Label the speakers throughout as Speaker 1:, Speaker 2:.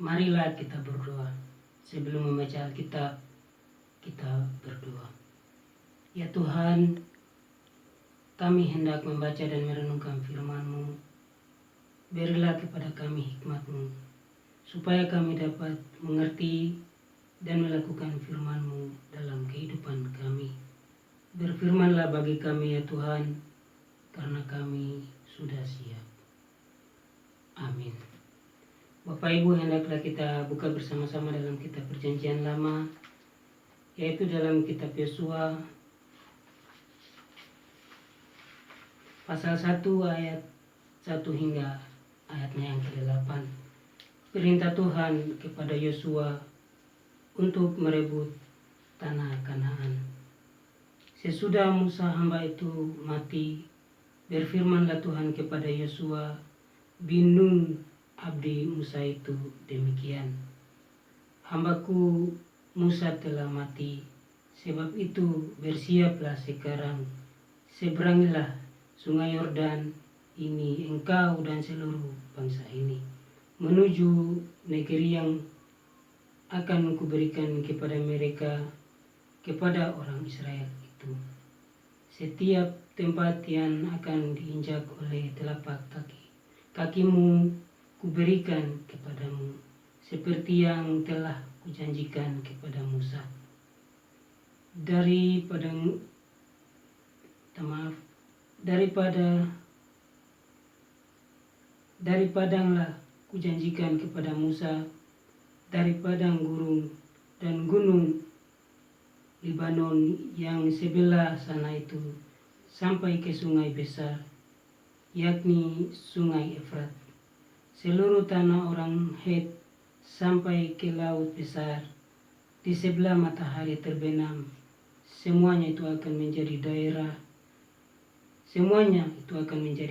Speaker 1: Marilah kita berdoa. Sebelum membaca Alkitab, kita berdoa. Ya Tuhan, kami hendak membaca dan merenungkan firman-Mu. Berilah kepada kami hikmat-Mu, supaya kami dapat mengerti dan melakukan firman-Mu dalam kehidupan kami. Berfirmanlah bagi kami ya Tuhan, karena kami sudah siap. Amin. Bapak Ibu, hendaklah kita buka bersama-sama dalam kitab Perjanjian Lama, yaitu dalam kitab Yosua pasal 1 ayat 1 hingga ayatnya yang ke-8. Perintah Tuhan kepada Yosua untuk merebut tanah Kanaan. Sesudah Musa hamba itu mati, berfirmanlah Tuhan kepada Yosua bin Nun abdi Musa itu demikian. Hambaku Musa telah mati, sebab itu bersiaplah sekarang, seberangilah sungai Yordan ini engkau dan seluruh bangsa ini, menuju negeri yang akan kuberikan kepada mereka, kepada orang Israel itu. Setiap tempat yang akan diinjak oleh telapak kakimu kuberikan kepadamu, seperti yang telah kujanjikan kepada Musa. Dari padanglah kujanjikan kepada Musa, dari padang gurun dan gunung Libanon yang sebelah sana itu, sampai ke sungai besar, yakni sungai Efrat, seluruh tanah orang Het sampai ke laut besar di sebelah matahari terbenam, semuanya itu akan menjadi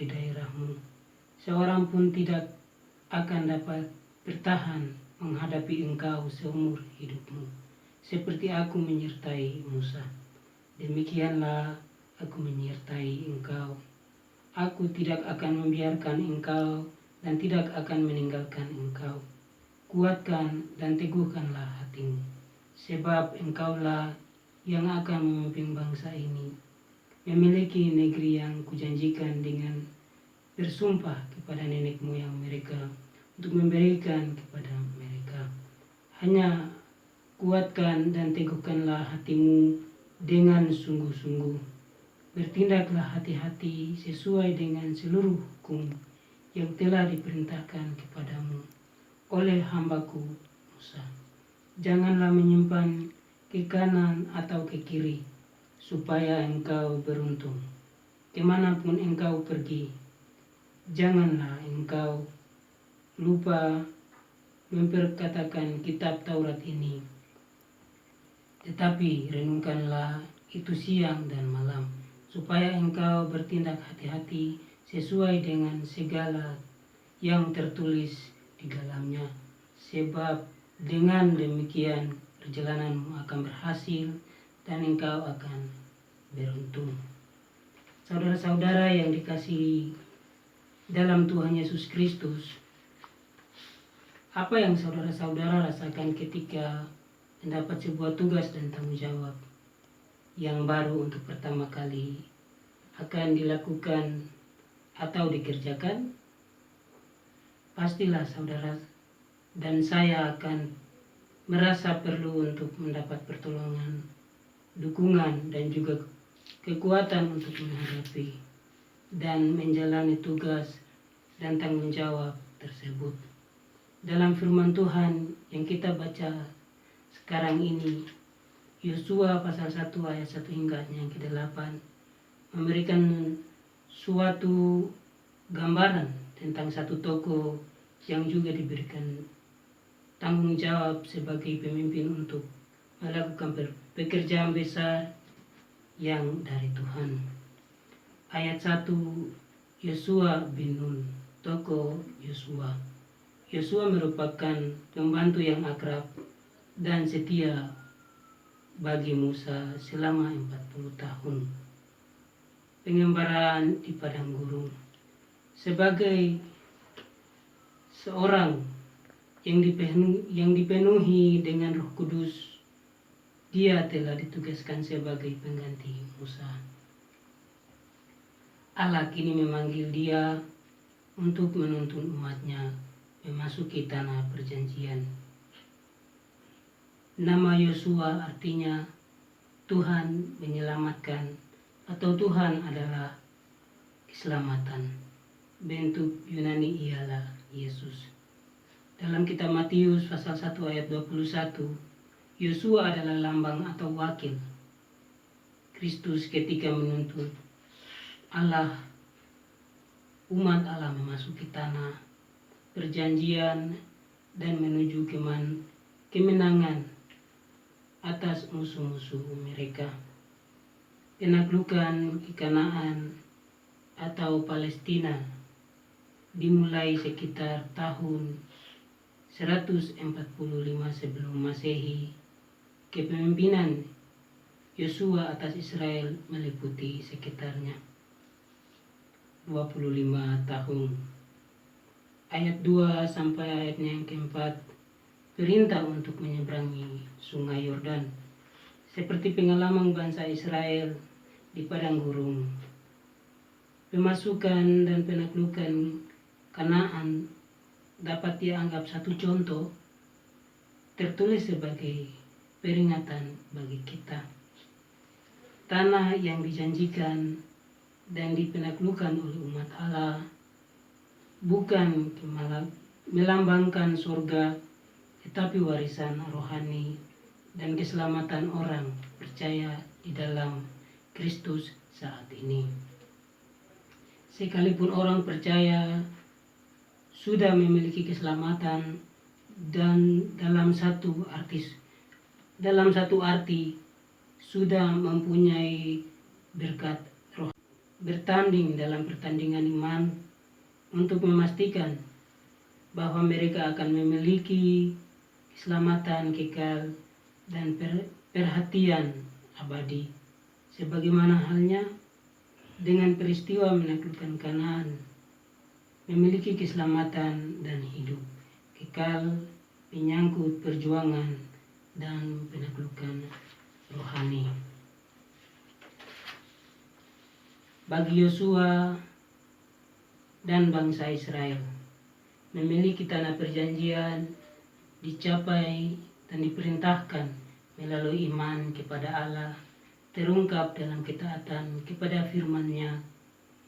Speaker 1: daerahmu. Seorang pun tidak akan dapat bertahan menghadapi engkau seumur hidupmu, seperti aku menyertai Musa. Demikianlah aku menyertai engkau. Aku tidak akan membiarkan engkau dan tidak akan meninggalkan engkau. Kuatkan dan teguhkanlah hatimu, sebab engkaulah yang akan memimpin bangsa ini memiliki negeri yang kujanjikan dengan bersumpah kepada nenek moyang mereka untuk memberikan kepada mereka. Hanya kuatkan dan teguhkanlah hatimu dengan sungguh-sungguh. Bertindaklah hati-hati sesuai dengan seluruh hukum yang telah diperintahkan kepadamu oleh hambaku Musa. Janganlah menyimpan ke kanan atau ke kiri, supaya engkau beruntung kemanapun engkau pergi. Janganlah engkau lupa memperkatakan kitab Taurat ini, tetapi renungkanlah itu siang dan malam, supaya engkau bertindak hati-hati sesuai dengan segala yang tertulis di dalamnya. Sebab dengan demikian perjalananmu akan berhasil dan engkau akan beruntung. Saudara-saudara yang dikasihi dalam Tuhan Yesus Kristus, apa yang saudara-saudara rasakan ketika mendapat sebuah tugas dan tanggung jawab yang baru untuk pertama kali akan dilakukan atau dikerjakan? Pastilah saudara dan saya akan merasa perlu untuk mendapat pertolongan, dukungan, dan juga kekuatan untuk menghadapi dan menjalani tugas dan tanggung jawab tersebut. Dalam firman Tuhan yang kita baca sekarang ini, Yosua pasal 1 ayat 1 hingga yang ke-8, memberikan suatu gambaran tentang satu tokoh yang juga diberikan tanggung jawab sebagai pemimpin untuk melakukan pekerjaan besar yang dari Tuhan. Ayat 1, Yosua bin Nun, tokoh Yosua. Yosua merupakan pembantu yang akrab dan setia bagi Musa selama 40 tahun pengembaraan di padang gurun. Sebagai seorang yang dipenuhi dengan Roh Kudus, dia telah ditugaskan sebagai pengganti Musa. Allah kini memanggil dia untuk menuntun umatnya memasuki tanah perjanjian. Nama Yosua artinya Tuhan menyelamatkan atau Tuhan adalah keselamatan. Bentuk Yunani ialah Yesus. Dalam kitab Matius pasal 1 ayat 21, Yosua adalah lambang atau wakil Kristus ketika menuntut umat Allah memasuki tanah perjanjian dan menuju kemenangan atas musuh-musuh mereka. Penaklukan ke Kanaan atau Palestina dimulai sekitar tahun 145 sebelum Masehi. Kepemimpinan Yosua atas Israel meliputi sekitarnya 25 tahun. Ayat 2 sampai ayatnya yang keempat, perintah untuk menyeberangi sungai Yordan seperti pengalaman bangsa Israel di padang gurun. Pemasukan dan penaklukan Kanaan dapat dianggap satu contoh tertulis sebagai peringatan bagi kita. Tanah yang dijanjikan dan dipenaklukkan oleh umat Allah bukan melambangkan surga, tetapi warisan rohani dan keselamatan orang percaya di dalam Kristus saat ini. Sekalipun orang percaya sudah memiliki keselamatan dan dalam satu arti sudah mempunyai berkat roh, bertanding dalam pertandingan iman untuk memastikan bahwa mereka akan memiliki keselamatan kekal dan perhatian abadi, sebagaimana halnya dengan peristiwa menaklukkan Kanaan, memiliki keselamatan dan hidup kekal menyangkut perjuangan dan penaklukan rohani. Bagi Yosua dan bangsa Israel, memiliki tanah perjanjian dicapai dan diperintahkan melalui iman kepada Allah, terungkap dalam ketaatan kepada firman-Nya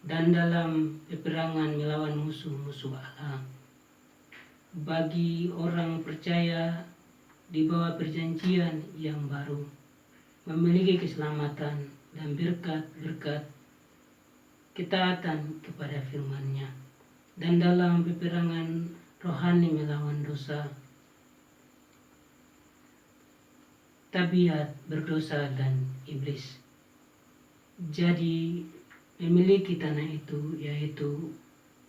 Speaker 1: dan dalam peperangan melawan musuh-musuh Allah. Bagi orang percaya di bawah perjanjian yang baru, memiliki keselamatan dan berkat-berkat ketaatan kepada firman-Nya dan dalam peperangan rohani melawan dosa, tabiat berdosa dan iblis. Jadi memiliki tanah itu, yaitu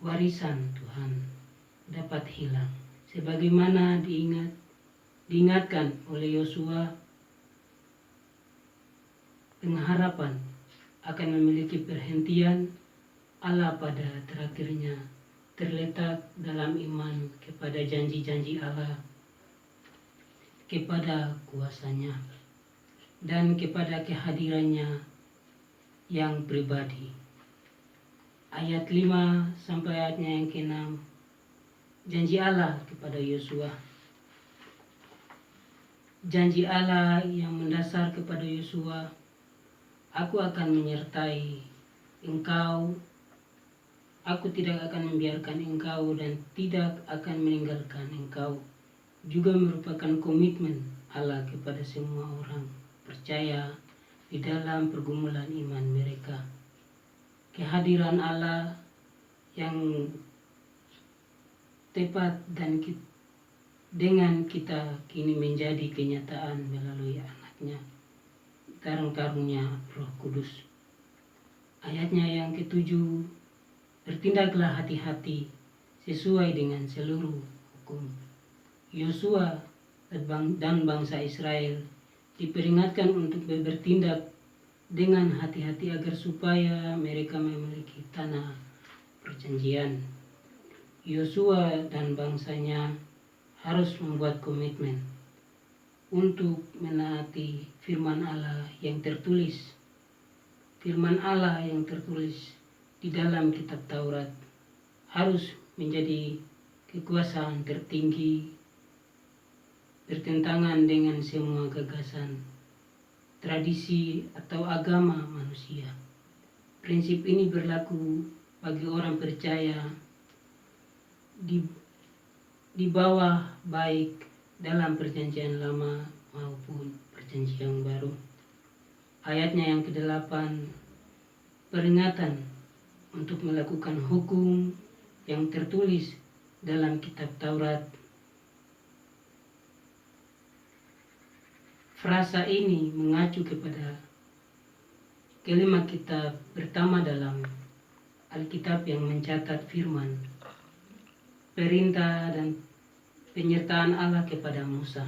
Speaker 1: warisan Tuhan, dapat hilang sebagaimana diingatkan oleh Yosua. Pengharapan akan memiliki perhentian Allah pada terakhirnya terletak dalam iman kepada janji-janji Allah, kepada kuasa-Nya, dan kepada kehadirannya yang pribadi. Ayat 5 sampai ayatnya yang ke-6, janji Allah kepada Yosua. Janji Allah yang mendasar kepada Yosua, aku akan menyertai engkau, aku tidak akan membiarkan engkau dan tidak akan meninggalkan engkau, juga merupakan komitmen Allah kepada semua orang percaya di dalam pergumulan iman mereka. Kehadiran Allah yang tepat dan dengan kita kini menjadi kenyataan melalui anaknya, karung-karungnya Roh Kudus. Ayatnya yang ke-7, bertindaklah hati-hati sesuai dengan seluruh hukum. Yosua dan bangsa Israel diperingatkan untuk bertindak dengan hati-hati agar supaya mereka memiliki tanah perjanjian. Yosua dan bangsanya harus membuat komitmen untuk menaati firman Allah yang tertulis. Firman Allah yang tertulis di dalam kitab Taurat harus menjadi kekuasaan tertinggi, bertentangan dengan semua gagasan, tradisi atau agama manusia. Prinsip ini berlaku bagi orang percaya di bawah, baik dalam perjanjian lama maupun perjanjian baru. Ayatnya yang ke-8, peringatan untuk melakukan hukum yang tertulis dalam kitab Taurat. Frasa ini mengacu kepada kelima kitab pertama dalam Alkitab yang mencatat firman, perintah dan penyertaan Allah kepada Musa.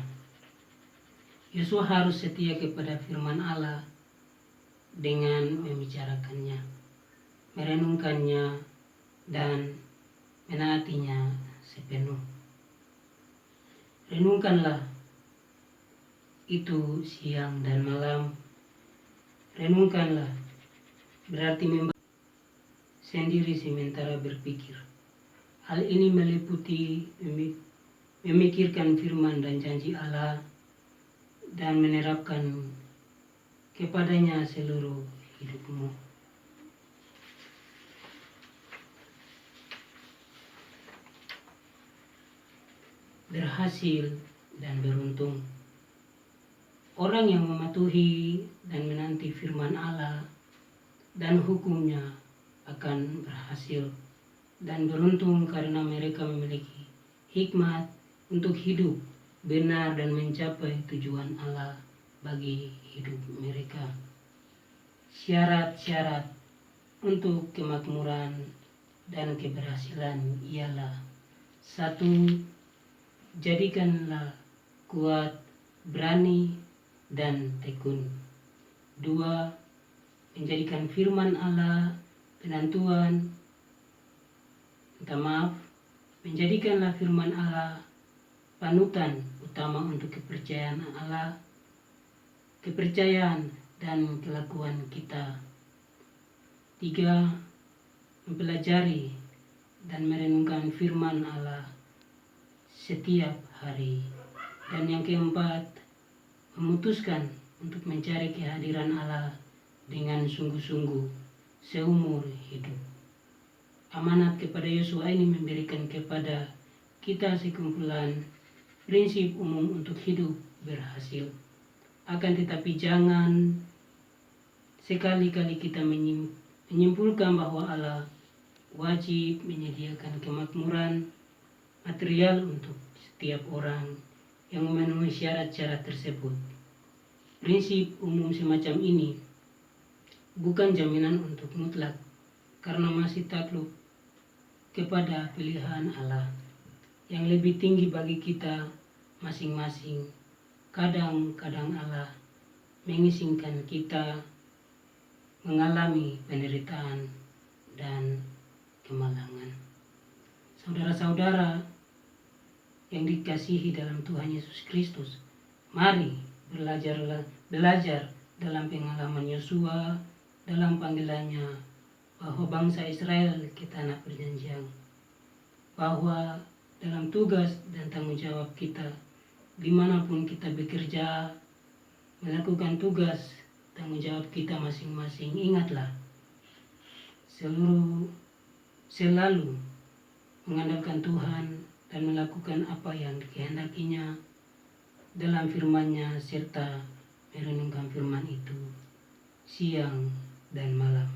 Speaker 1: Yosua harus setia kepada firman Allah dengan membicarakannya, merenungkannya, dan menaatinya sepenuh. Renungkanlah itu siang dan malam. Renungkanlah berarti sendiri sementara berpikir. Hal ini meliputi memikirkan firman dan janji Allah dan menerapkan kepadanya seluruh hidupmu. Berhasil dan beruntung. Orang yang mematuhi dan menanti firman Allah dan hukumnya akan berhasil dan beruntung karena mereka memiliki hikmat untuk hidup benar dan mencapai tujuan Allah bagi hidup mereka. Syarat-syarat untuk kemakmuran dan keberhasilan ialah: 1. Jadikanlah kuat, berani, dan tekun. 2. Menjadikan firman Allah menjadikanlah firman Allah panutan utama untuk kepercayaan dan kelakuan kita. 3. Mempelajari dan merenungkan firman Allah setiap hari. Dan yang keempat, memutuskan untuk mencari kehadiran Allah dengan sungguh-sungguh seumur hidup. Amanat kepada Yosua ini memberikan kepada kita sekumpulan prinsip umum untuk hidup berhasil. Akan tetapi jangan sekali-kali kita menyimpulkan bahwa Allah wajib menyediakan kemakmuran material untuk setiap orang yang memenuhi syarat-syarat tersebut. Prinsip umum semacam ini bukan jaminan untuk mutlak, karena masih takluk kepada pilihan Allah yang lebih tinggi bagi kita masing-masing. Kadang-kadang Allah mengizinkan kita mengalami penderitaan dan kemalangan. Saudara-saudara yang dikasihi dalam Tuhan Yesus Kristus, mari belajar dalam pengalaman Yosua dalam panggilannya bahwa bangsa Israel ke tanah perjanjian, bahwa dalam tugas dan tanggung jawab kita dimanapun kita bekerja, melakukan tugas tanggung jawab kita masing-masing, ingatlah selalu mengandalkan Tuhan dan melakukan apa yang dikehendakinya dalam firman-Nya serta merenungkan firman itu siang dan malam.